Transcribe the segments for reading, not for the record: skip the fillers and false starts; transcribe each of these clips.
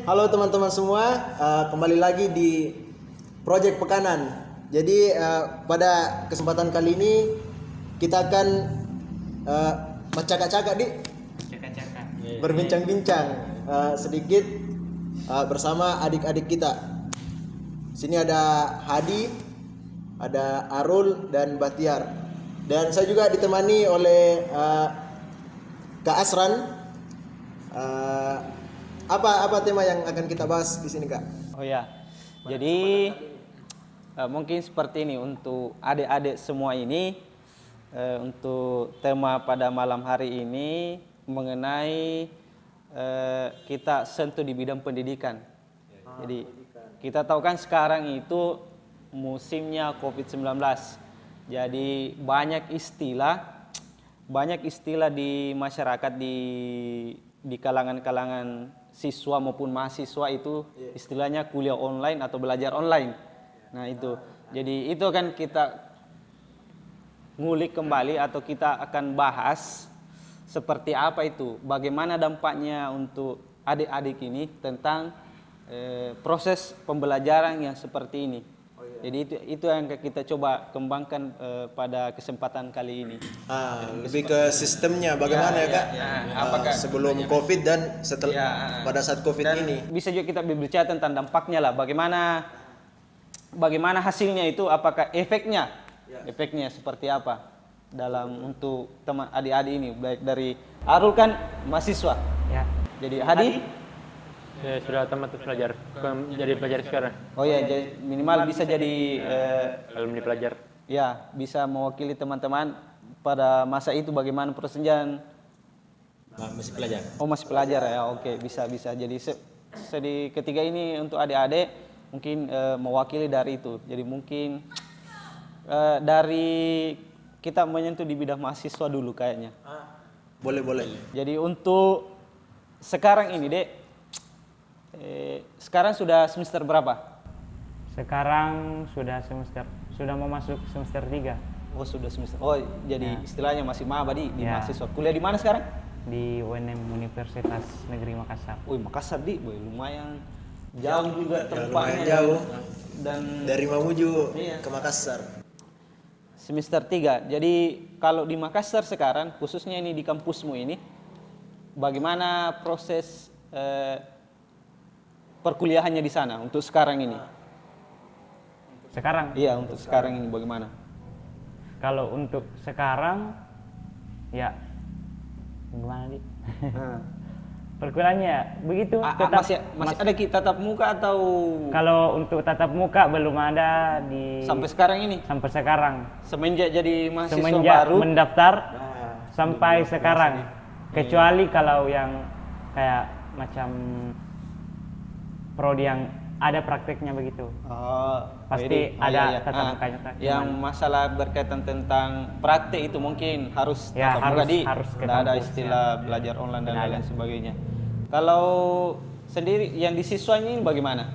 Halo teman-teman semua, kembali lagi di Project Pekanan. Jadi pada kesempatan kali ini kita akan mencakak-cakak di Cakak-cakak. berbincang-bincang sedikit bersama adik-adik kita. Sini ada Hadi, ada Arul dan Batiar. Dan saya juga ditemani oleh Kak Asran. Apa tema yang akan kita bahas di sini, Kak? Oh ya, jadi mungkin seperti ini untuk adik-adik semua ini, untuk tema pada malam hari ini mengenai kita sentuh di bidang pendidikan. Jadi kita tahu kan sekarang itu musimnya COVID-19. Jadi banyak istilah di masyarakat, di kalangan-kalangan siswa maupun mahasiswa itu istilahnya kuliah online atau belajar online. Nah itu, jadi itu kan kita ngulik kembali atau kita akan bahas seperti apa itu, bagaimana dampaknya untuk adik-adik ini tentang proses pembelajaran yang seperti ini. Jadi itu yang kita coba kembangkan pada kesempatan kali ini. Lebih ke sistemnya bagaimana ya, Kak? Apakah Sebelum COVID dan setelah pada saat COVID dan ini. bisa juga kita berbicara tentang dampaknya lah, bagaimana hasilnya itu, apakah efeknya seperti apa dalam untuk teman adik-adik ini, baik dari Arul kan mahasiswa Ya, jadi Hadi saya sudah tamat pelajar, jadi pelajar sekarang. oh ya, jadi minimal bisa jadi Alumni pelajar. ya bisa mewakili teman-teman pada masa itu bagaimana persenjataan. Masih pelajar. Oh masih pelajar ya, oke, bisa jadi di ketiga ini untuk adik-adik mungkin mewakili dari itu. Jadi mungkin dari kita menyentuh di bidang mahasiswa dulu kayaknya. Boleh. Jadi untuk sekarang ini Dek, sekarang sudah semester berapa? Sekarang sudah mau masuk semester 3 Oh sudah semester. Oh jadi istilahnya masih maba di Ya. mahasiswa. Kuliah di mana sekarang? di UNM Universitas Negeri Makassar. Wih Makassar di, boy, lumayan jauh juga tempatnya. lumayan jauh. Dan Dari Mamuju Iya. ke Makassar. semester 3. Jadi kalau di Makassar sekarang, khususnya ini di kampusmu ini, bagaimana proses perkuliahannya di sana untuk sekarang ini? Sekarang, Iya, untuk sekarang ini bagaimana? kalau untuk sekarang, ya gimana nih? Perkuliahannya begitu. Masih ada tatap muka atau Kalau untuk tatap muka belum ada di sampai sekarang ini? sampai sekarang. Semenjak jadi mahasiswa Semenjak baru? mendaftar sampai sekarang. Kecuali kalau yang kayak macam prodi yang ada prakteknya begitu. Oh, Pasti jadi- ada iya. tatap mukanya. Yang masalah berkaitan tentang praktek itu mungkin harus Ya, tatap muka harus ke tidak ada kampus, istilah belajar online dan Tidak ada. lain sebagainya. Kalau sendiri yang di siswanya ini bagaimana?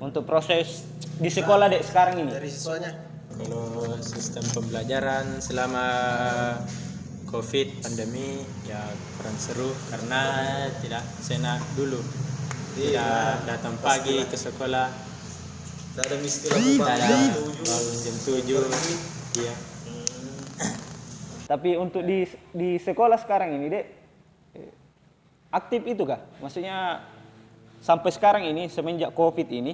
Untuk proses di sekolah Dek sekarang ini? Dari siswanya. Kalau sistem pembelajaran selama COVID pandemi ya kurang seru karena tidak senak dulu. Tidak datang pagi ke sekolah, Tidak ada istilah tidak ada bangun jam 7. Iya. Tapi untuk di sekolah sekarang ini Dek, aktif itu kah? Maksudnya sampai sekarang ini semenjak COVID ini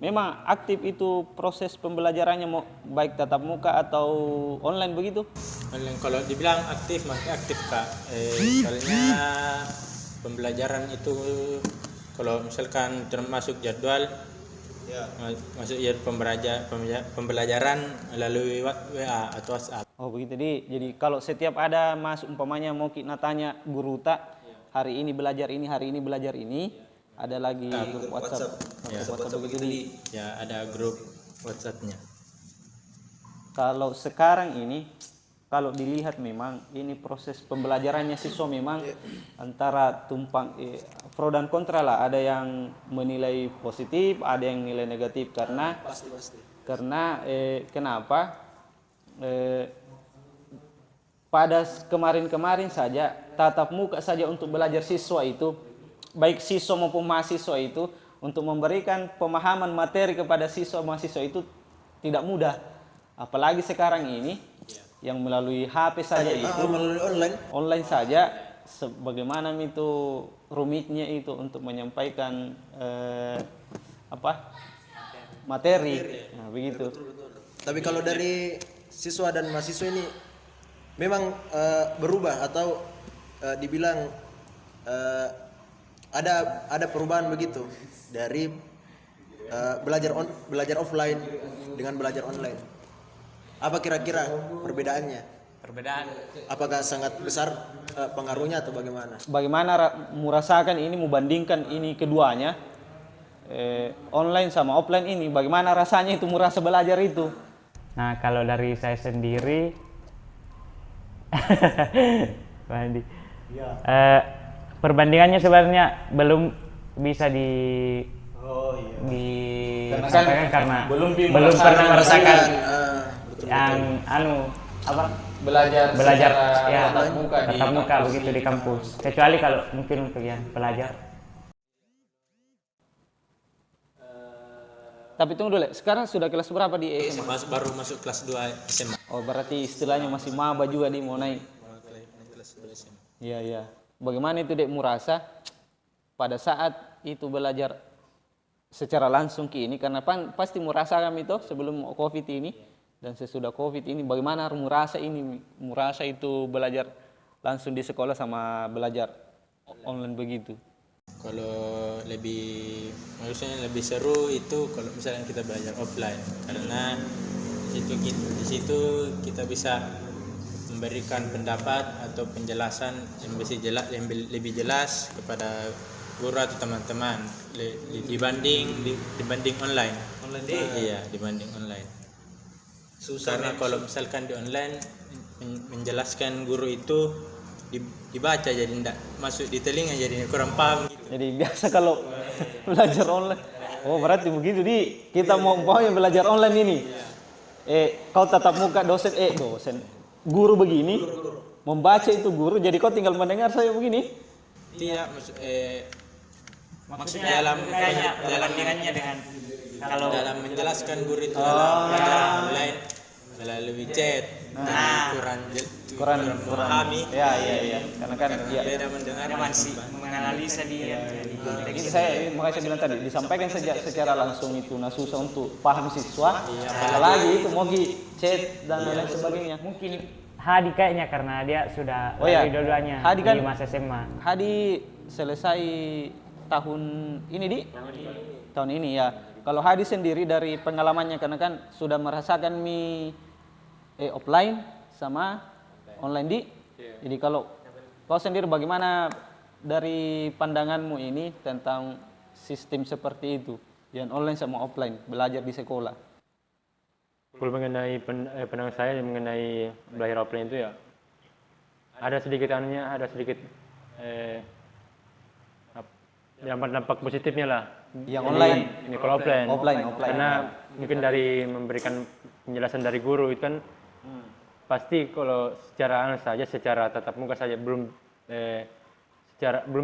memang aktif itu proses pembelajarannya, mau baik tatap muka atau online begitu? Kalau dibilang aktif masih aktif Kak. Soalnya pembelajaran itu kalau misalkan termasuk jadwal masuk pembelajaran melalui WA atau WhatsApp. Oh begitu jadi kalau setiap ada masuk umpamanya mau kita tanya guru tak hari ini belajar ini, hari ini belajar ini, ada lagi grup WhatsApp. WhatsApp begitu di. Ya ada grup WhatsApp-nya. Kalau sekarang ini kalau dilihat memang ini proses pembelajarannya siswa memang antara tumpang pro dan kontra lah. Ada yang menilai positif, ada yang nilai negatif karena karena kenapa? Pada kemarin-kemarin saja tatap muka saja untuk belajar siswa itu baik siswa maupun mahasiswa itu untuk memberikan pemahaman materi kepada siswa mahasiswa itu tidak mudah. Apalagi sekarang ini yang melalui HP saja itu melalui online saja, bagaimana itu rumitnya itu untuk menyampaikan materi. Nah, begitu. Tapi kalau dari siswa dan mahasiswa ini memang berubah atau dibilang ada perubahan begitu dari belajar offline dengan belajar online. Apa kira-kira perbedaannya? Perbedaan Apakah sangat besar pengaruhnya atau bagaimana? Bagaimana merasakan ini, membandingkan ini keduanya, online sama offline ini, bagaimana rasanya itu merasa belajar itu? Nah, kalau dari saya sendiri, Bandi, perbandingannya sebenarnya belum bisa disampaikan karena belum pernah merasakan yang belajar ya tatap muka begitu di kampus, kecuali kalau mungkin untuk yang pelajar. Tapi tunggu dulu, sekarang sudah kelas berapa di SMA? baru masuk kelas 2 SMA. Oh, berarti istilahnya masih maba juga di mau naik. Kelas 2 SMA. Iya, iya. Bagaimana itu Dek merasa pada saat itu belajar secara langsung ke ini, karena pasti merasakan itu sebelum Covid ini dan sesudah Covid ini, bagaimana merasa itu belajar langsung di sekolah sama belajar online begitu? Kalau maksudnya lebih seru itu kalau misalnya kita belajar offline, karena di situ kita bisa memberikan pendapat atau penjelasan yang lebih jelas kepada guru atau teman-teman dibanding online. Iya, dibanding online. Karena kalau misalkan di online menjelaskan guru itu dibaca jadi tidak masuk di telinga, jadi kurang paham gitu. Jadi biasa kalau belajar online. Oh, berarti begitu kita mau belajar online ini. Kau tatap muka dosen guru begini, membaca itu guru, jadi kau tinggal mendengar saya begini. Tidak maksudnya dalam dengan kalau dalam menjelaskan guru itu dalam pelajaran online melalui chat kurang memahami. Ya. Karena kan beda mendengar Masih menganalisa dia. Jadi makanya saya bilang tadi disampaikan secara langsung itu susah untuk paham siswa. Apalagi itu mau chat dan lain sebagainya. Mungkin Hadi kayaknya karena dia sudah dua-duanya Hadi kan di masa SMA. Hadi selesai tahun ini tahun ini ya. Kalau Hadi sendiri dari pengalamannya, karena kan sudah merasakan offline sama online Jadi kalau kau sendiri bagaimana dari pandanganmu ini tentang sistem seperti itu, yang online sama offline belajar di sekolah? Kalau mengenai pandangan saya mengenai belajar offline itu ya ada sedikit dampak positifnya lah. Yang online ini kalau offline. Karena mungkin dari memberikan penjelasan dari guru itu kan pasti kalau secara tatap muka saja belum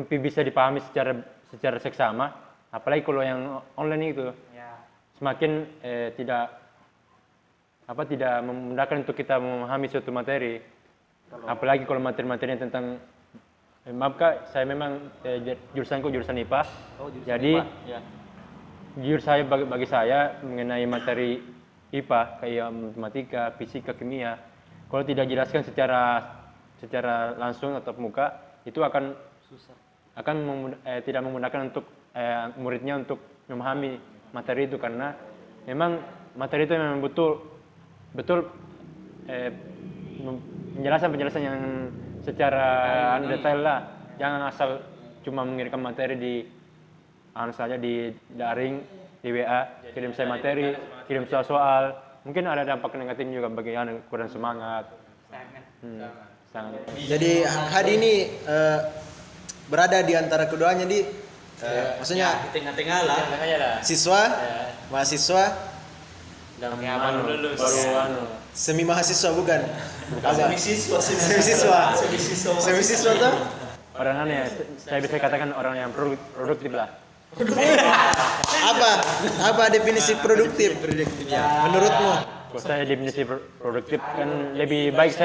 bisa dipahami secara seksama, apalagi kalau yang online itu semakin tidak memudahkan untuk kita memahami suatu materi, apalagi kalau materi-materinya tentang maaf Kak, saya memang jurusanku jurusan IPA. Jadi bagi saya mengenai materi IPA kayak matematika, fisika, kimia, kalau tidak dijelaskan secara langsung atau muka, itu akan tidak memudahkan untuk muridnya untuk memahami materi itu, karena memang materi itu memang betul penjelasan yang secara detail lah. Jangan asal cuma mengirimkan materi di daring, di WA, kirim saya materi, kirim soal. Mungkin ada dampak negatif juga bagi yang kurang semangat. Sangat. Jadi Hadi ini berada di antara keduanya maksudnya di tengah-tengah lah. Siswa, mahasiswa, Dan baru lulus. semi mahasiswa bukan? Semi siswa Semi siswa tuh? orang aneh, saya bisa katakan orang yang produktif lah. Apa definisi produktif? Menurutmu? Kalau saya definisi produktif kan lebih baik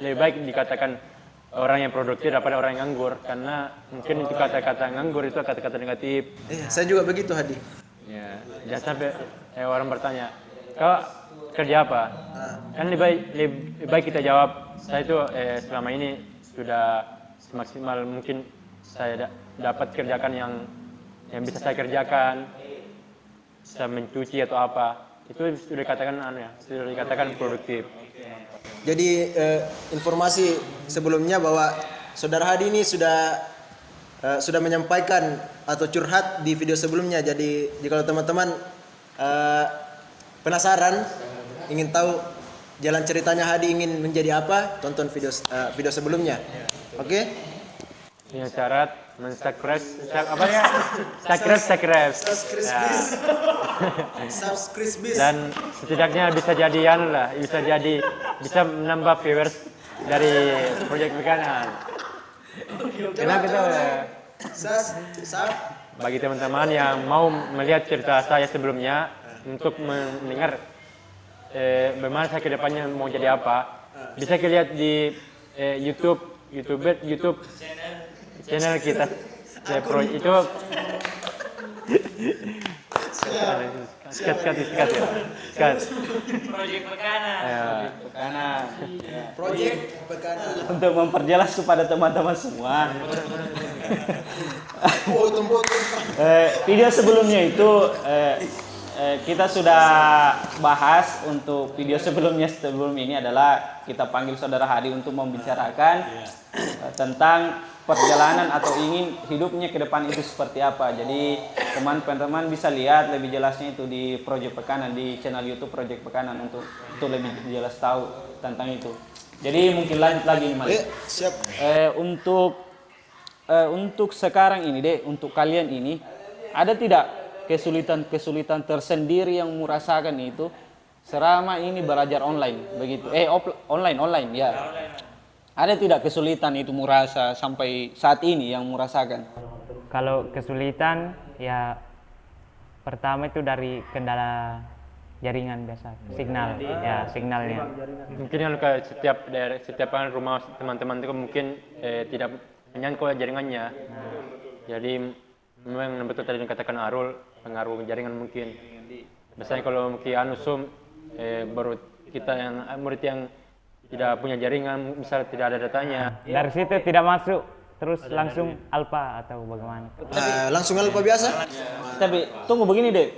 lebih baik dikatakan orang yang produktif daripada orang yang nganggur, karena mungkin itu kata-kata nganggur itu kata-kata negatif. Saya juga begitu, Hadi. Ya, jangan sampai orang bertanya, kau kerja apa? Kan lebih baik kita jawab, saya itu selama ini sudah semaksimal mungkin saya dapat kerjakan yang bisa saya kerjakan, bisa mencuci atau apa. Itu sudah dikatakan produktif. Jadi informasi sebelumnya bahwa Saudara Hadi ini sudah menyampaikan atau curhat di video sebelumnya. Jadi kalau teman-teman penasaran ingin tahu jalan ceritanya Hadi ingin menjadi apa, tonton video sebelumnya. Oke? Punya syarat subscribe. Ya. Subscribe. Dan setidaknya bisa jadi bisa menambah viewers dari proyek Pekanan. Karena kita bagi teman-teman yang mau melihat cerita saya sebelumnya untuk mendengar bagaimana saya kedepannya mau jadi apa, bisa lihat di YouTube channel kita. Itu Sikat. Proyek Pekanan. Project Pekanan. Untuk memperjelas kepada teman-teman semua. Video sebelumnya itu kita sudah bahas. Untuk video sebelum ini adalah kita panggil Saudara Hadi untuk membicarakan tentang perjalanan atau ingin hidupnya ke depan itu seperti apa. Jadi teman-teman bisa lihat lebih jelasnya itu di Project Pekanan, di channel YouTube Project Pekanan untuk lebih jelas tahu tentang itu. Jadi mungkin lanjut lagi nih, Mas. Siap. Untuk sekarang ini deh, untuk kalian ini ada tidak kesulitan tersendiri yang merasakan itu selama ini belajar online begitu? Online ya. Ada tidak kesulitan itu merasa sampai saat ini yang merasakan? Kalau kesulitan ya pertama itu dari kendala jaringan biasa, signalnya. Mungkin kalau ke setiap rumah teman-teman itu mungkin tidak menyangkut jaringannya. Jadi memang betul tadi dikatakan Arul, pengaruh jaringan mungkin. Biasanya kalau mungkin Zoom baru kita yang murid yang tidak punya jaringan, misalnya tidak ada datanya. Dari situ tidak masuk, terus langsung alpha atau bagaimana? Langsung alpha biasa? Tapi tunggu begini deh,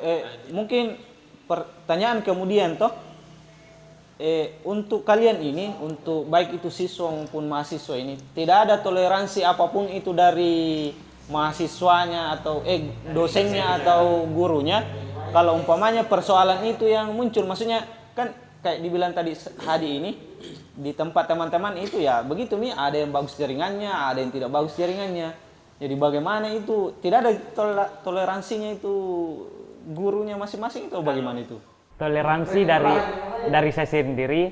mungkin pertanyaan kemudian toh, untuk kalian ini, untuk baik itu siswa maupun mahasiswa ini, tidak ada toleransi apapun itu dari mahasiswanya atau dosennya atau gurunya. Kalau umpamanya persoalan itu yang muncul, maksudnya kan kayak dibilang tadi Hadi ini, di tempat teman-teman itu ya begitu nih, ada yang bagus jaringannya, ada yang tidak bagus jaringannya. Jadi bagaimana itu, tidak ada toleransinya itu gurunya masing-masing itu bagaimana itu? Toleransi dari saya sendiri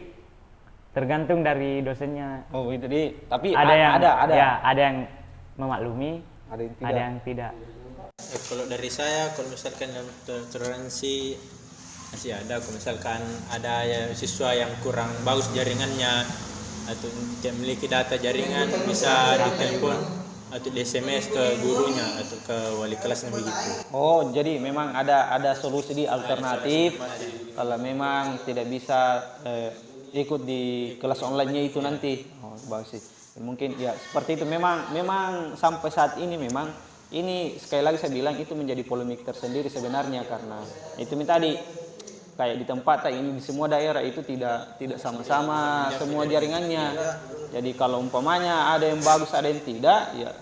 tergantung dari dosennya. Oh itu deh, tapi ada yang memaklumi, ada yang tidak. Kalau dari saya, kalau misalkan toleransi masih ada. Kalau misalkan ada siswa yang kurang bagus jaringannya atau tidak memiliki data jaringan, bisa ditelepon atau di SMS ke gurunya atau ke wali kelasnya begitu. Oh, jadi memang ada solusi di alternatif kalau memang tidak bisa ikut di kelas online-nya itu nanti. Oh, bagus sih. Mungkin ya seperti itu, memang sampai saat ini memang ini sekali lagi saya bilang itu menjadi polemik tersendiri sebenarnya, karena itu tadi kayak di tempat ini di semua daerah itu tidak sama-sama semua jaringannya. Jadi kalau umpamanya ada yang bagus ada yang tidak, ya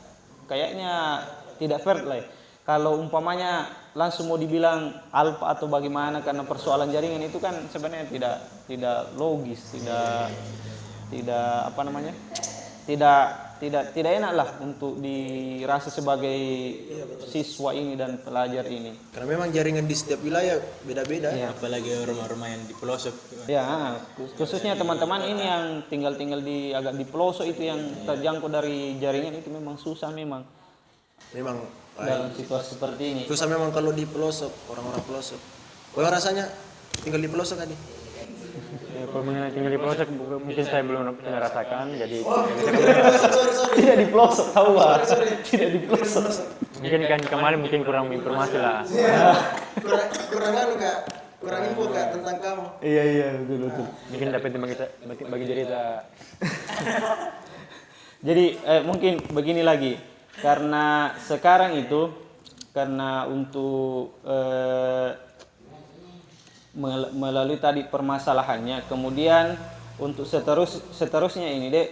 kayaknya tidak fair lah. Kalau umpamanya langsung mau dibilang alpha atau bagaimana karena persoalan jaringan itu kan sebenarnya tidak logis, tidak tidak enak lah untuk dirasa sebagai siswa ini dan pelajar ini. Karena memang jaringan di setiap wilayah beda-beda. Iya. Apalagi rumah-rumah yang di pelosok. Ya, khususnya teman-teman ini yang tinggal di agak di pelosok itu yang terjangkau dari jaringan itu memang susah memang Memang dalam situasi seperti ini. susah memang kalau di pelosok, orang-orang pelosok. Bagaimana rasanya tinggal di pelosok tadi? Kalau mengenai tinggal di pelosok mungkin saya belum pernah rasakan, jadi Tidak di pelosok, tahu Pak. Tidak di pelosok. mungkin kan kemarin mungkin kurang informasi lah. kurang anu Kak, kurang info Kak tentang kamu. Iya, betul. Mungkin dapat bagi cerita. Jadi mungkin begini lagi, karena sekarang itu karena untuk melalui tadi permasalahannya, kemudian untuk seterusnya ini Dek,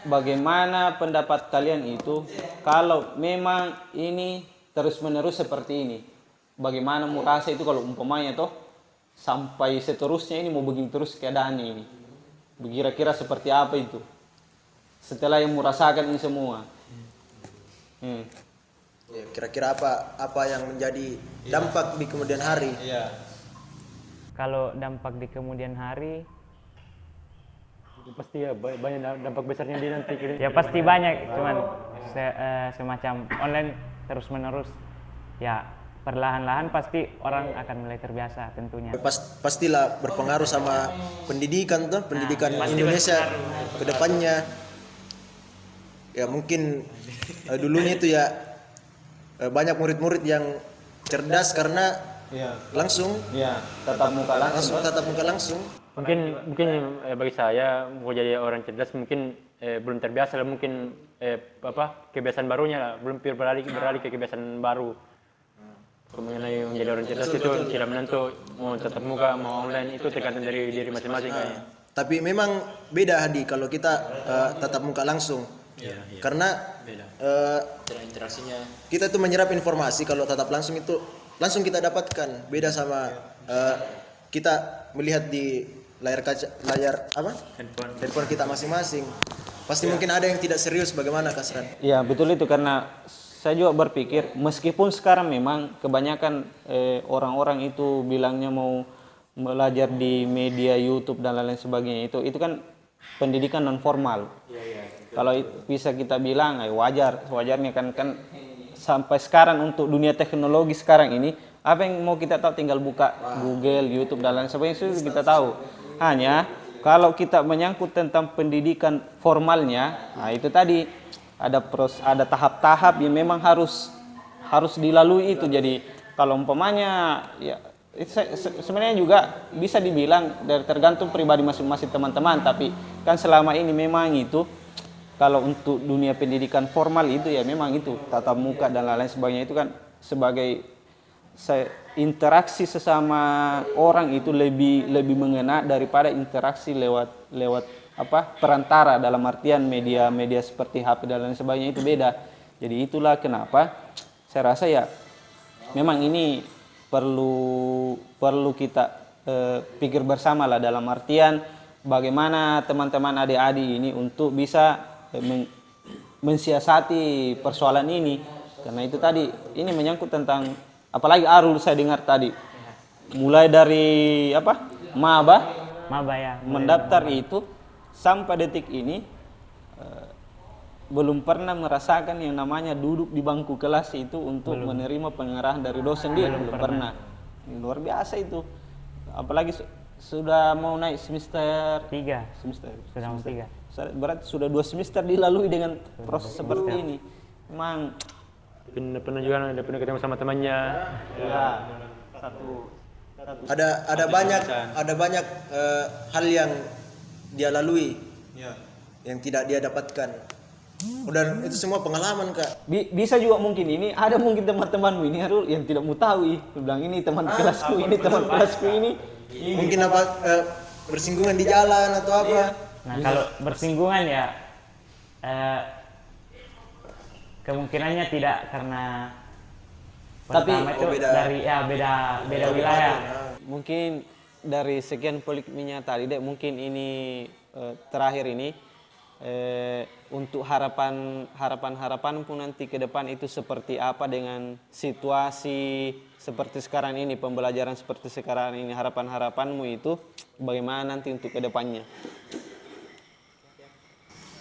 bagaimana pendapat kalian itu kalau memang ini terus-menerus seperti ini? Bagaimana merasa itu kalau umpamanya toh sampai seterusnya ini mau begini terus keadaan ini? Kira-kira seperti apa itu? Setelah yang merasakan ini semua. Ya, kira-kira apa yang menjadi dampak di kemudian hari? Iya. Kalau dampak di kemudian hari, Pasti ya banyak dampak besarnya dia nanti. ya pasti banyak, cuman semacam online terus menerus, ya perlahan-lahan pasti orang akan mulai terbiasa tentunya. Pastilah berpengaruh sama pendidikan tuh, pendidikan Indonesia ke depannya. Ya mungkin dulunya itu ya banyak murid-murid yang cerdas karena langsung Tatap muka langsung. tatap muka langsung. Mungkin bagi saya mau jadi orang cerdas mungkin belum terbiasa lah, mungkin kebiasaan barunya lah, belum beralih ke kebiasaan baru. Mengenai menjadi orang cerdas itu tidak menentu, mau tatap muka mau online itu tergantung dari diri masing-masing kayaknya. Tapi memang beda Hadi kalau kita tatap muka langsung. Karena Cara interaksinya. kita tuh menyerap informasi kalau tatap langsung itu langsung kita dapatkan. Beda sama kita melihat di layar handphone kita masing-masing. Pasti mungkin ada yang tidak serius, bagaimana Kasran? Ya betul itu, karena saya juga berpikir meskipun sekarang memang kebanyakan orang-orang itu bilangnya mau belajar di media YouTube dan lain-lain sebagainya, itu kan pendidikan non formal. Kalau bisa kita bilang wajarnya kan sampai sekarang untuk dunia teknologi sekarang ini apa yang mau kita tahu tinggal buka Google, YouTube dan lain sebagainya itu kita tahu. Hanya kalau kita menyangkut tentang pendidikan formalnya, nah itu tadi ada tahap-tahap yang memang harus dilalui itu. Jadi kalau umpamanya ya sebenarnya juga bisa dibilang dari tergantung pribadi masing-masing teman-teman, tapi kan selama ini memang itu kalau untuk dunia pendidikan formal itu ya memang itu tatap muka dan lain-lain sebagainya itu kan sebagai interaksi sesama orang itu lebih mengena daripada interaksi lewat perantara, dalam artian media seperti HP dan lain sebagainya itu beda. Jadi itulah kenapa saya rasa ya memang ini perlu kita pikir bersama lah, dalam artian bagaimana teman-teman adik-adik ini untuk bisa mensiasati persoalan ini. Karena itu tadi ini menyangkut tentang apalagi Arul saya dengar tadi mulai dari maba ya. mendaftar itu sampai detik ini belum pernah merasakan yang namanya duduk di bangku kelas itu untuk menerima pengarahan dari dosen dia, belum pernah. Luar biasa itu. Apalagi sudah mau naik semester 3. Sudah mau 3. Berarti sudah 2 semester dilalui dengan proses seperti ini. Memang Pernah juga ketemu sama temannya. ya, Ada banyak hal yang dia lalui yang tidak dia dapatkan. Dan itu semua pengalaman Kak. bisa juga mungkin ini ada mungkin teman-temanmu ini Harul yang tidak mau tahu. Bilang ini teman kelasku, ini teman kelasku ini. Mungkin bersinggungan di jalan atau apa. Nah kalau bersinggungan ya kemungkinannya tidak, karena pertama itu beda wilayah. Mungkin dari sekian polemiknya tadi Dek, mungkin ini terakhir ini untuk harapan pun nanti ke depan itu seperti apa dengan situasi seperti sekarang ini, pembelajaran seperti sekarang ini, harapanmu itu bagaimana nanti untuk ke depannya?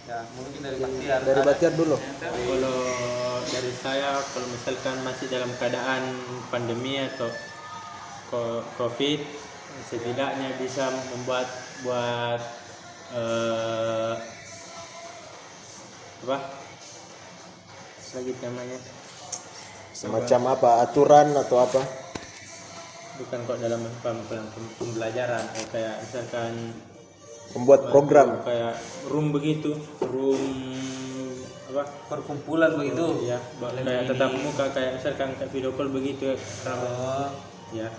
Ya, mungkin dari Bahtiar. Dari Bahtiar dulu. Kalau dari saya, kalau misalkan masih dalam keadaan pandemi atau COVID, setidaknya bisa buat apa lagi namanya, Semacam apa? Aturan atau apa? bukan kok dalam pembelajaran, kayak misalkan Membuat program. kayak room begitu, room apa, Perkumpulan begitu. ya kayak tetap muka, kayak misalkan kayak video call begitu ya.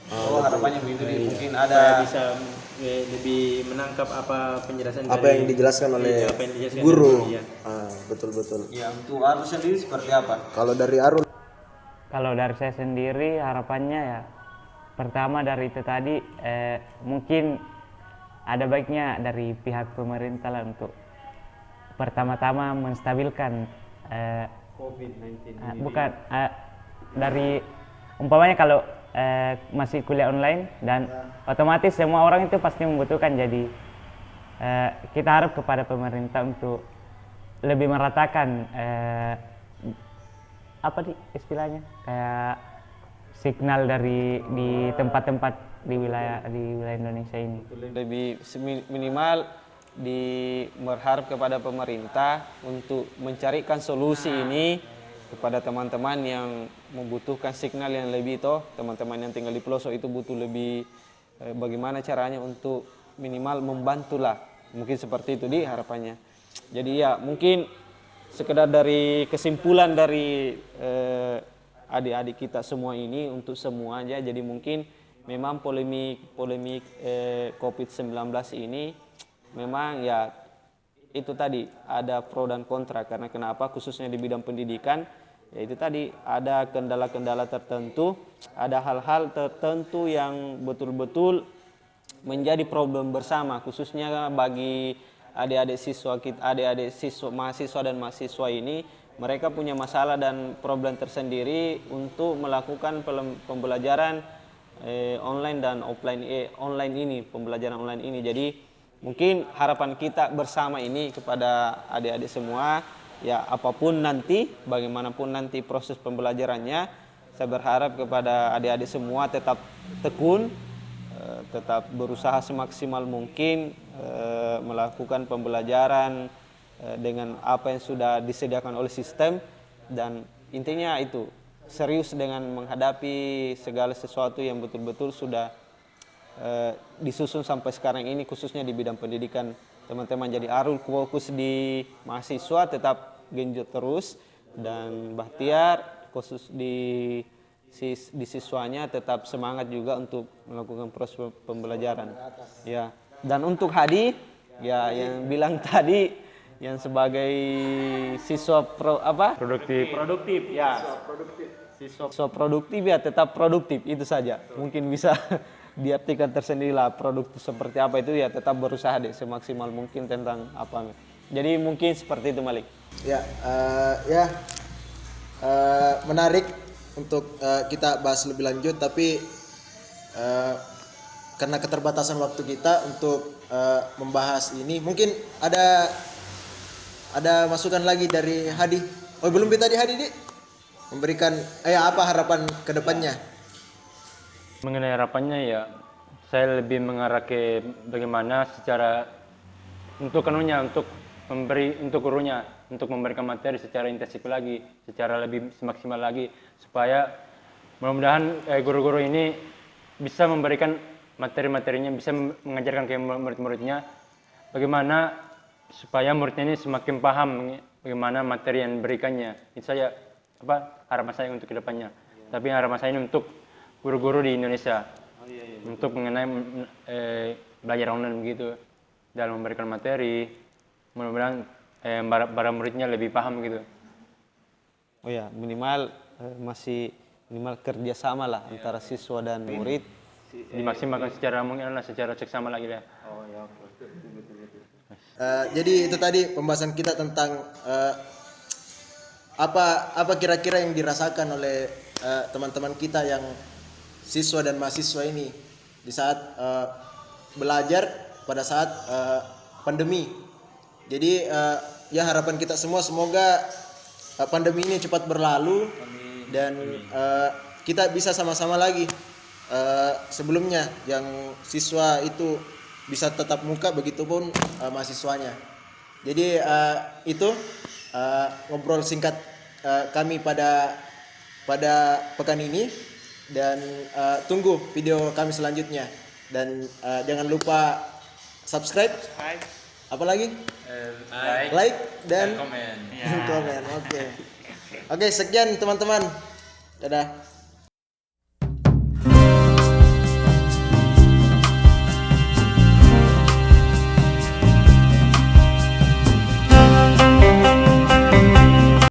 Harapannya begitu mungkin Supaya bisa lebih menangkap apa penjelasan Apa dari yang dijelaskan oleh apa yang dijelaskan guru. dari- iya. Betul. Ya, untuk Arul sendiri seperti apa? Kalau dari Arul, Kalau dari saya sendiri harapannya ya, pertama dari itu tadi mungkin ada baiknya dari pihak pemerintah lah untuk pertama-tama menstabilkan COVID-19. bukan dari umpamanya kalau masih kuliah online dan otomatis semua orang itu pasti membutuhkan, jadi kita harap kepada pemerintah untuk lebih meratakan apa istilahnya kayak signal dari di tempat-tempat di wilayah Indonesia ini. Lebih minimal berharap kepada pemerintah untuk mencarikan solusi ini kepada teman-teman yang membutuhkan signal yang lebih, teman-teman yang tinggal di pelosok itu butuh lebih, bagaimana caranya untuk minimal membantulah, mungkin seperti itu harapannya. Jadi ya mungkin sekedar dari kesimpulan dari adik-adik kita semua ini untuk semua aja, jadi mungkin memang polemik COVID-19 ini memang ya itu tadi ada pro dan kontra, karena kenapa khususnya di bidang pendidikan, ya itu tadi ada kendala-kendala tertentu, ada hal-hal tertentu yang betul-betul menjadi problem bersama, khususnya bagi adik-adik siswa, mahasiswa dan mahasiswa ini. Mereka punya masalah dan problem tersendiri untuk melakukan pembelajaran online dan offline, online ini, pembelajaran online ini. Jadi mungkin harapan kita bersama ini kepada adik-adik semua, ya apapun nanti, bagaimanapun nanti proses pembelajarannya, saya berharap kepada adik-adik semua tetap tekun, tetap berusaha semaksimal mungkin melakukan pembelajaran dengan apa yang sudah disediakan oleh sistem, dan intinya itu serius dengan menghadapi segala sesuatu yang betul-betul sudah disusun sampai sekarang ini, khususnya di bidang pendidikan teman-teman. Jadi Arul fokus di mahasiswa tetap genjot terus, dan Bahtiar khusus di siswanya tetap semangat juga untuk melakukan proses pembelajaran. Ya, dan untuk Hadi ya yang bilang tadi yang sebagai siswa produktif ya. Siswa produktif ya tetap produktif, itu saja. Mungkin bisa diartikan tersendiri lah produktif seperti apa itu, ya tetap berusaha semaksimal mungkin tentang apa. Jadi mungkin seperti itu, Malik. ya menarik untuk kita bahas lebih lanjut, tapi karena keterbatasan waktu kita untuk membahas ini, mungkin ada masukan lagi dari Hadi. Oh, belum tadi Hadi memberikan apa harapan ke depannya? Mengenai harapannya ya, saya lebih mengarah ke bagaimana secara untuk gurunya untuk memberikan materi secara intensif lagi, secara lebih semaksimal lagi, supaya mudah-mudahan guru-guru ini bisa memberikan materi-materinya, bisa mengajarkan ke murid-muridnya bagaimana supaya muridnya ini semakin paham bagaimana materi yang diberikannya. Itu saja harapan saya untuk kedepannya. Tapi harapan saya ini untuk guru-guru di Indonesia, untuk mengenai belajar online begitu, dalam memberikan materi, mudah-mudahan para muridnya lebih paham gitu. Oh ya, minimal minimal kerjasama lah antara siswa dan murid, Dimaksimalkan secara seksama lagi lah. Jadi itu tadi pembahasan kita tentang apa kira-kira yang dirasakan oleh teman-teman kita yang siswa dan mahasiswa ini di saat belajar pada saat pandemi. Jadi ya harapan kita semua semoga pandemi ini cepat berlalu dan kita bisa sama-sama lagi sebelumnya yang siswa itu bisa tetap muka, begitupun mahasiswanya. Jadi itu ngobrol singkat kami pada pekan ini, dan tunggu video kami selanjutnya, dan jangan lupa subscribe, apalagi like dan komen. Oke, sekian teman-teman, dadah.